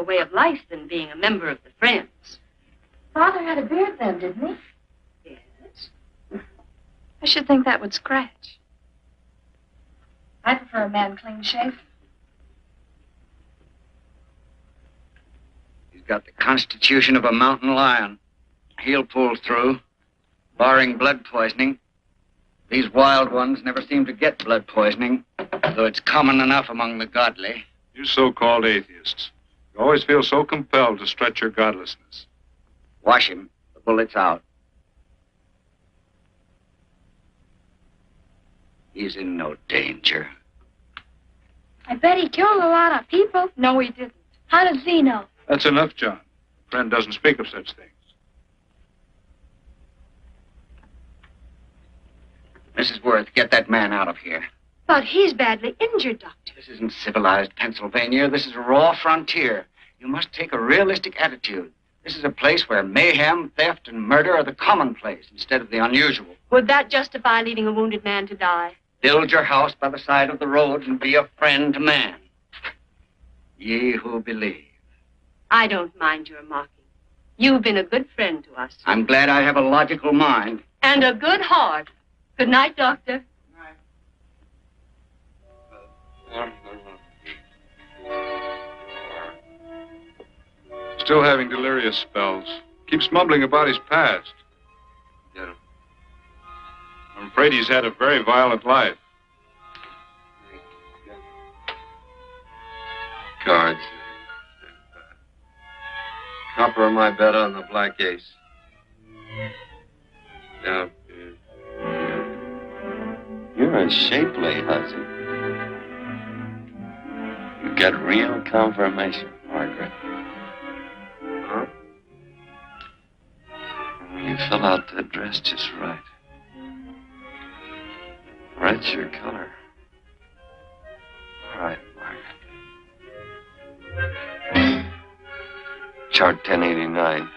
way of life than being a member of the Friends. Father had a beard then, didn't he? Yes. I should think that would scratch. I prefer a man clean-shaven. He's got the constitution of a mountain lion. He'll pull through, barring blood poisoning. These wild ones never seem to get blood poisoning, though it's common enough among the godly. You so-called atheists. You always feel so compelled to stretch your godlessness. Wash him. The bullet's out. He's in no danger. I bet he killed a lot of people. No, he didn't. How does he know? That's enough, John. A friend doesn't speak of such things. Mrs. Worth, get that man out of here. But he's badly injured, Doctor. This isn't civilized Pennsylvania. This is a raw frontier. You must take a realistic attitude. This is a place where mayhem, theft, and murder are the commonplace instead of the unusual. Would that justify leaving a wounded man to die? Build your house by the side of the road and be a friend to man. Ye who believe. I don't mind your mocking. You've been a good friend to us. I'm glad I have a logical mind. And a good heart. Good night, Doctor. Still having delirious spells. Keeps mumbling about his past. Get him. I'm afraid he's had a very violent life. Cards. Copper on my bet on the black ace. Now, you're a shapely hussy. You got real confirmation, Margaret. Huh? You fill out that dress just right. Red's your color. All right, Margaret. Chart 1089.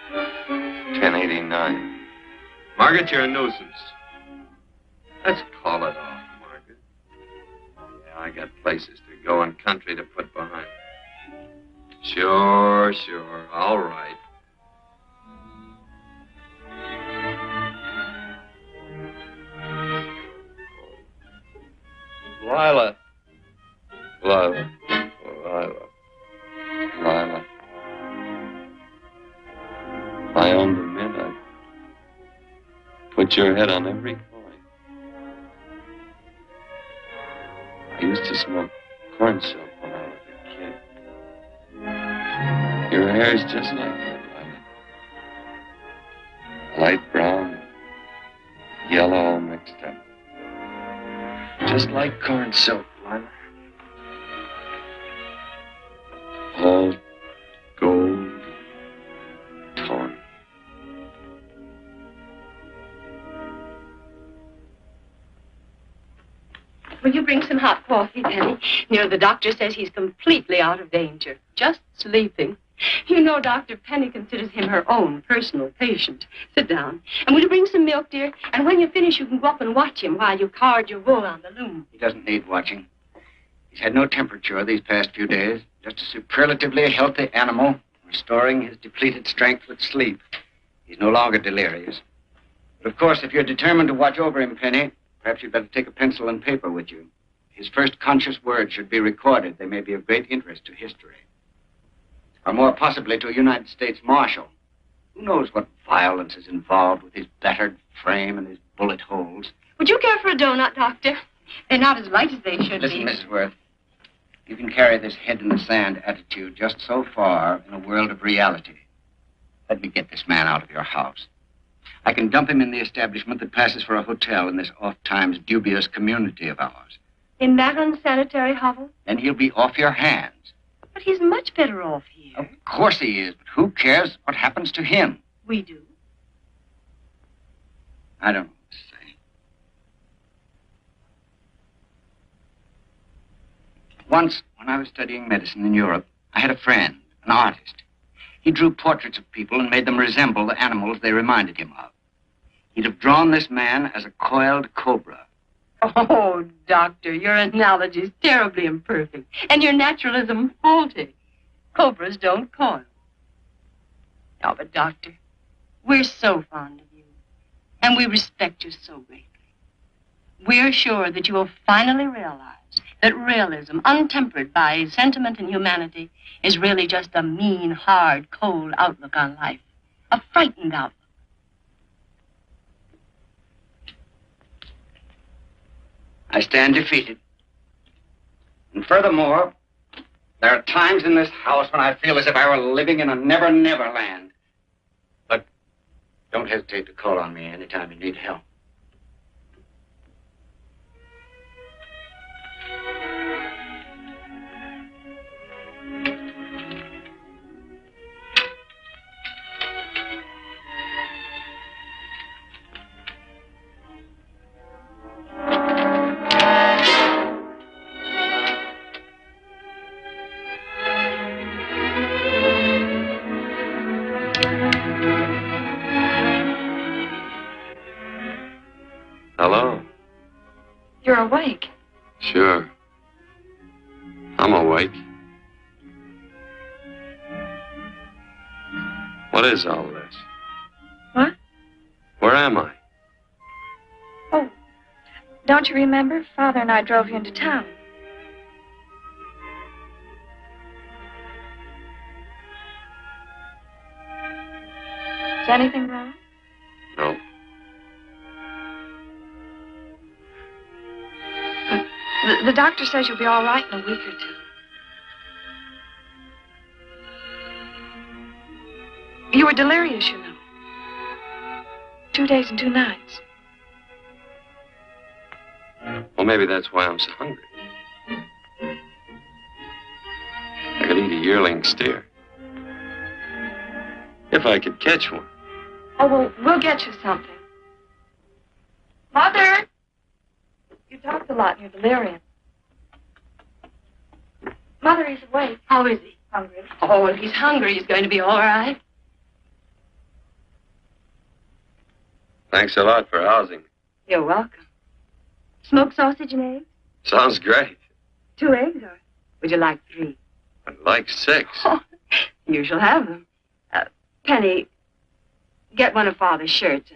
1089. Margaret, you're a nuisance. Let's call it off, Margaret. Yeah, I got places to go and country to put behind. Sure. All right. Lila. If I owned a mint, I'd put your head on every coin. I used to smoke corn silk when I was a kid. Your hair's just like that, Lila. Light brown, yellow all mixed up. Just like corn silk, Lila. All gold, tawny. Will you bring some hot coffee, Penny? You know, the doctor says he's completely out of danger. Just sleeping. You know, Dr. Penny considers him her own personal patient. Sit down. And will you bring some milk, dear? And when you finish, you can go up and watch him while you card your wool on the loom. He doesn't need watching. He's had no temperature these past few days. Just a superlatively healthy animal, restoring his depleted strength with sleep. He's no longer delirious. But, of course, if you're determined to watch over him, Penny, perhaps you'd better take a pencil and paper with you. His first conscious words should be recorded. They may be of great interest to history. Or more possibly to a United States Marshal. Who knows what violence is involved with his battered frame and his bullet holes. Would you care for a donut, Doctor? They're not as light as they should Listen, be. Mrs. Worth. You can carry this head-in-the-sand attitude just so far in a world of reality. Let me get this man out of your house. I can dump him in the establishment that passes for a hotel in this oft-times dubious community of ours. In that unsanitary hovel? Then he'll be off your hands. But he's much better off here. Of course he is, but who cares what happens to him? We do. I don't know what to say. Once, when I was studying medicine in Europe, I had a friend, an artist. He drew portraits of people and made them resemble the animals they reminded him of. He'd have drawn this man as a coiled cobra. Oh, Doctor, your analogy's terribly imperfect, and your naturalism faulty. Cobras don't coil. Oh, but, Doctor, we're so fond of you, and we respect you so greatly. We're sure that you will finally realize that realism, untempered by sentiment and humanity, is really just a mean, hard, cold outlook on life. A frightened outlook. I stand defeated. And furthermore, there are times in this house when I feel as if I were living in a never-never land. But don't hesitate to call on me anytime you need help. Hello? You're awake. Sure. I'm awake. What is all this? What? Where am I? Oh, don't you remember? Father and I drove you into town. Is anything wrong? No. The doctor says you'll be all right in a week or two. You were delirious, you know. 2 days and 2 nights. Well, maybe that's why I'm so hungry. I could eat a yearling steer. If I could catch one. Oh, well, we'll get you something. Mother! You talked a lot in your delirium. Mother, he's awake. How is he? Hungry. Oh, if he's hungry, he's going to be all right. Thanks a lot for housing. You're welcome. Smoked sausage and eggs? Sounds great. 2 eggs, or would you like 3? I'd like 6. Oh, you shall have them. Penny, get one of Father's shirts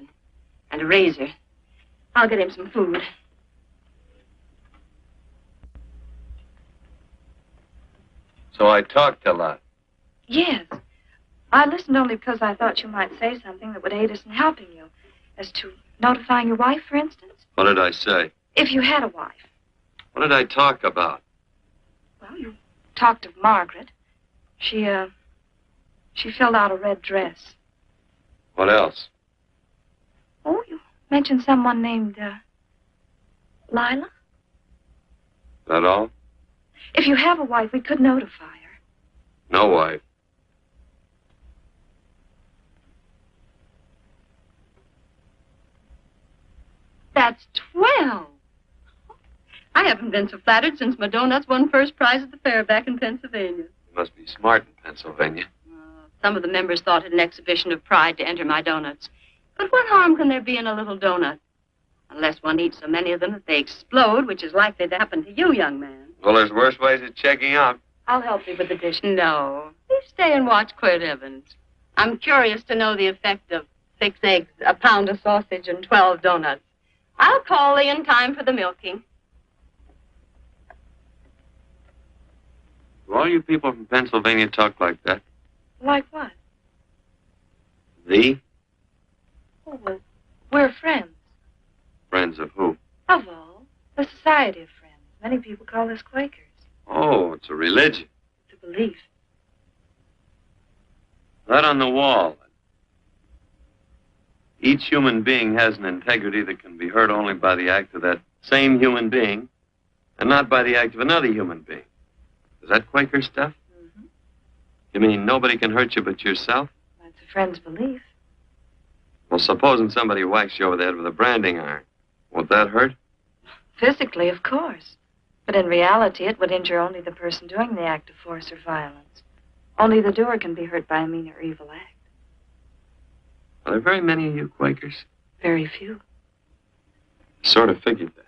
and a razor. I'll get him some food. So I talked a lot. Yes. I listened only because I thought you might say something that would aid us in helping you. As to notifying your wife, for instance. What did I say? If you had a wife. What did I talk about? Well, you talked of Margaret. She filled out a red dress. What else? Oh, you mentioned someone named, Lila? That all? If you have a wife, we could notify her. No wife. That's 12. I haven't been so flattered since my donuts won first prize at the fair back in Pennsylvania. You must be smart in Pennsylvania. Some of the members thought it an exhibition of pride to enter my donuts. But what harm can there be in a little donut? Unless one eats so many of them that they explode, which is likely to happen to you, young man. Well, there's worse ways of checking out. I'll help you with the dish. No. You stay and watch Quirt Evens. I'm curious to know the effect of 6 eggs, a pound of sausage, and 12 donuts. I'll call Lee in time for the milking. Do all you people from Pennsylvania talk like that? Like what? The? Oh, well, we're friends. Friends of who? Of all. A society of friends. Many people call us Quakers. Oh, it's a religion. It's a belief. That on the wall. Each human being has an integrity that can be hurt only by the act of that same human being, and not by the act of another human being. Is that Quaker stuff? Mm-hmm. You mean nobody can hurt you but yourself? That's a friend's belief. Well, supposing somebody whacks you over the head with a branding iron, won't that hurt? Physically, of course. But in reality, it would injure only the person doing the act of force or violence. Only the doer can be hurt by a mean or evil act. Are there very many of you Quakers? Very few. Sort of figured that.